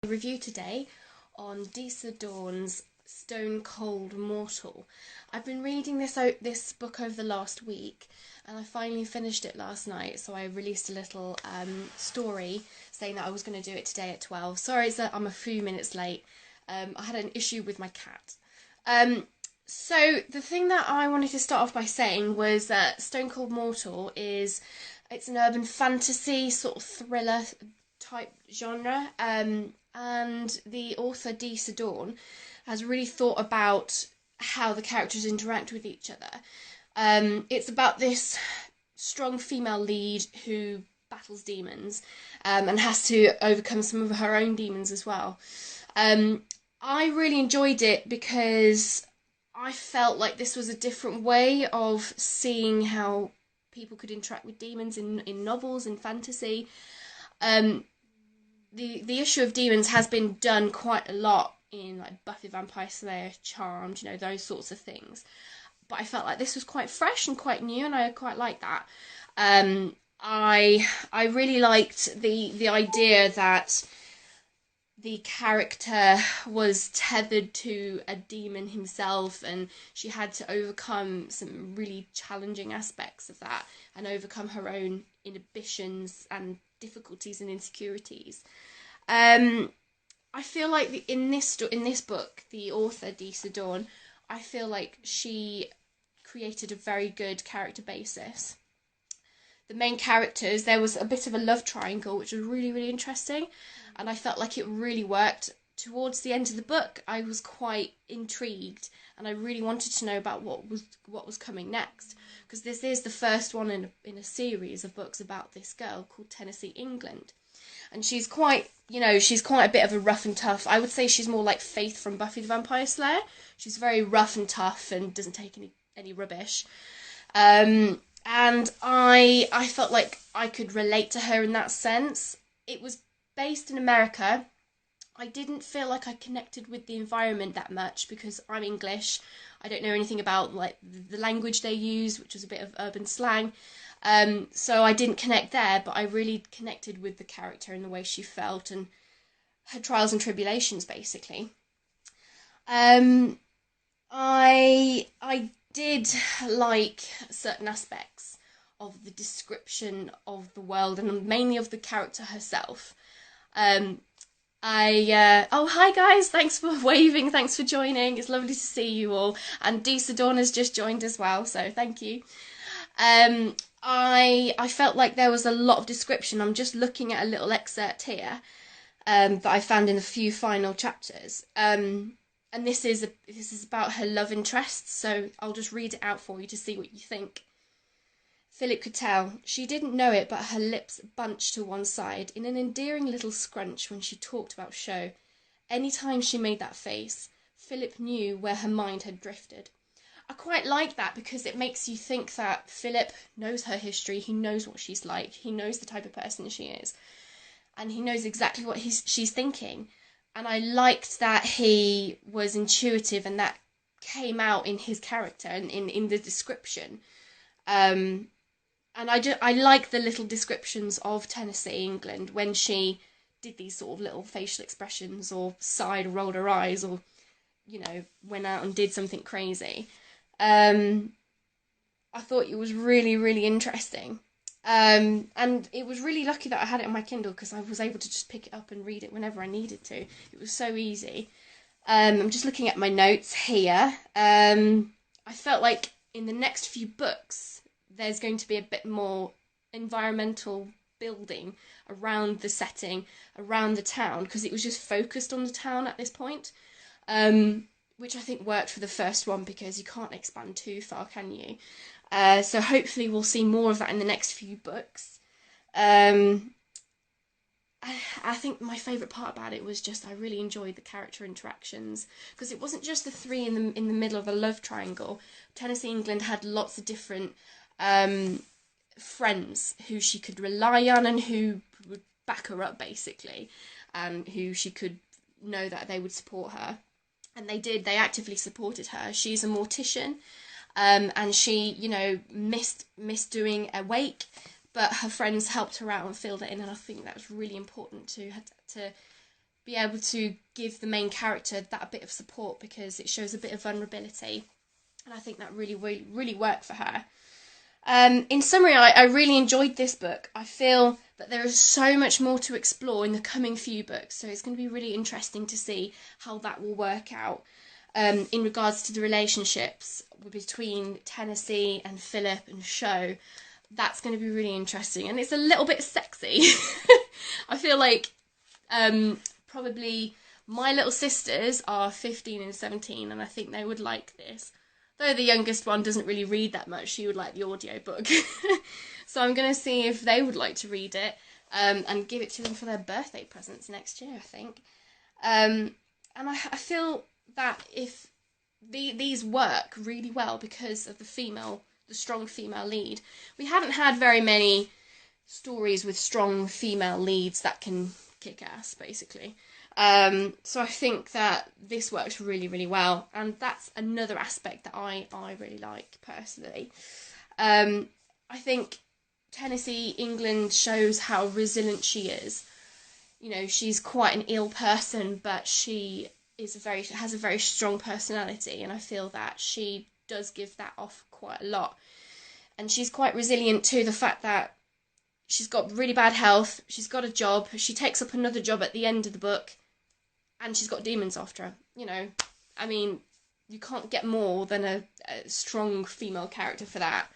Review today on Disa Dawn's Stone Cold Mortal. I've been reading this book over the last week, and I finally finished it last night, so I released a little story saying that I was going to do it today at 12. Sorry that I'm a few minutes late. I had an issue with my cat. So the thing that I wanted to start off by saying was that Stone Cold Mortal it's an urban fantasy sort of thriller type genre, and the author Disa Dawn has really thought about how the characters interact with each other. It's about this strong female lead who battles demons, and has to overcome some of her own demons as well. I really enjoyed it because I felt like this was a different way of seeing how people could interact with demons in novels, in fantasy. The issue of demons has been done quite a lot in like Buffy the Vampire Slayer, Charmed, those sorts of things. But I felt like this was quite fresh and quite new, and I quite liked that. I really liked the idea that the character was tethered to a demon himself, and she had to overcome some really challenging aspects of that and overcome her own inhibitions and difficulties and insecurities. I feel like in this book, the author Disa Dawn, I feel like she created a very good character basis. The main characters, there was a bit of a love triangle, which was really, really interesting, and I felt like it really worked. Towards the end of the book, I was quite intrigued, and I really wanted to know about what was coming next, because this is the first one in a series of books about this girl called Tennessee England, and she's quite a bit of a rough and tough. I would say she's more like Faith from Buffy the Vampire Slayer. She's very rough and tough and doesn't take any rubbish. And I felt like I could relate to her in that sense. It was based in America. I didn't feel like I connected with the environment that much because I'm English. I don't know anything about like the language they use, which was a bit of urban slang. So I didn't connect there, but I really connected with the character and the way she felt and her trials and tribulations, basically. I did like certain aspects of the description of the world and mainly of the character herself. Oh, hi guys, thanks for waving, thanks for joining, it's lovely to see you all, and Disa Dawn has just joined as well, so thank you. I felt like there was a lot of description. I'm just looking at a little excerpt here that I found in the few final chapters, and this is about her love interests, so I'll just read it out for you to see what you think. Philip could tell. She didn't know it, but her lips bunched to one side in an endearing little scrunch when she talked about show. Any time she made that face, Philip knew where her mind had drifted. I quite like that because it makes you think that Philip knows her history, he knows what she's like, he knows the type of person she is, and he knows exactly what she's thinking. And I liked that he was intuitive, and that came out in his character and in the description. And I like the little descriptions of Tennessee England when she did these sort of little facial expressions or sighed or rolled her eyes or, went out and did something crazy. I thought it was really, really interesting. And it was really lucky that I had it on my Kindle because I was able to just pick it up and read it whenever I needed to. It was so easy. I'm just looking at my notes here. I felt like in the next few books, there's going to be a bit more environmental building around the setting, around the town, because it was just focused on the town at this point, which I think worked for the first one because you can't expand too far, can you? So hopefully we'll see more of that in the next few books. I think my favourite part about it was just I really enjoyed the character interactions because it wasn't just the three in the middle of a love triangle. Tennessee England had lots of different friends who she could rely on and who would back her up basically, and who she could know that they would support her, and they did. They actively supported her. She's a mortician, and she missed doing a wake, but her friends helped her out and filled it in, and I think that was really important to be able to give the main character that bit of support, because it shows a bit of vulnerability, and I think that really worked for her. In summary, I really enjoyed this book. I feel that there is so much more to explore in the coming few books, so it's going to be really interesting to see how that will work out in regards to the relationships between Tennessee and Philip and Sho. That's going to be really interesting, and it's a little bit sexy. I feel like probably my little sisters are 15 and 17, and I think they would like this. Though the youngest one doesn't really read that much, she would like the audiobook. So I'm going to see if they would like to read it and give it to them for their birthday presents next year, I think. And I feel that if these work really well because of the strong female lead. We haven't had very many stories with strong female leads that can kick ass, basically. So I think that this works really well, and that's another aspect that I really like personally. I think Tennessee England shows how resilient she is. You know, she's quite an ill person, but she has a very strong personality, and I feel that she does give that off quite a lot. And she's quite resilient to the fact that she's got really bad health, she's got a job, she takes up another job at the end of the book, and she's got demons after her. You know, I mean, you can't get more than a strong female character for that.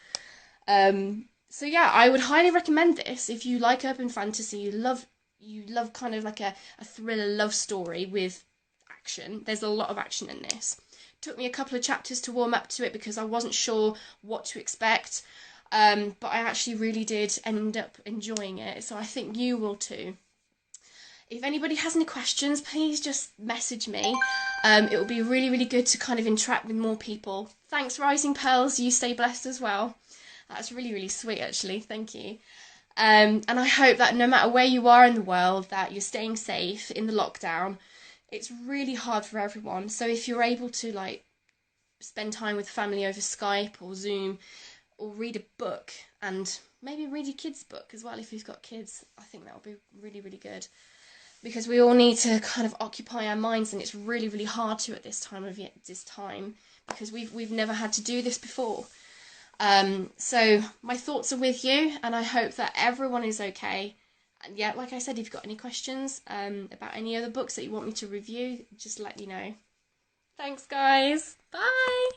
So yeah, I would highly recommend this if you like urban fantasy, you love kind of like a thriller love story with action. There's a lot of action in this. It took me a couple of chapters to warm up to it because I wasn't sure what to expect, but I actually really did end up enjoying it, so I think you will too. If anybody has any questions, please just message me. It will be really good to kind of interact with more people. Thanks, Rising Pearls. You stay blessed as well. That's really sweet, actually. Thank you. And I hope that no matter where you are in the world, that you're staying safe in the lockdown. It's really hard for everyone. So if you're able to, like, spend time with family over Skype or Zoom, or read a book, and maybe read your kids' book as well if you've got kids, I think that would be really good. Because we all need to kind of occupy our minds, and it's really hard to at this time because we've never had to do this before. So my thoughts are with you, and I hope that everyone is okay. And yeah, like I said, if you've got any questions about any other books that you want me to review, just let me know. Thanks, guys. Bye.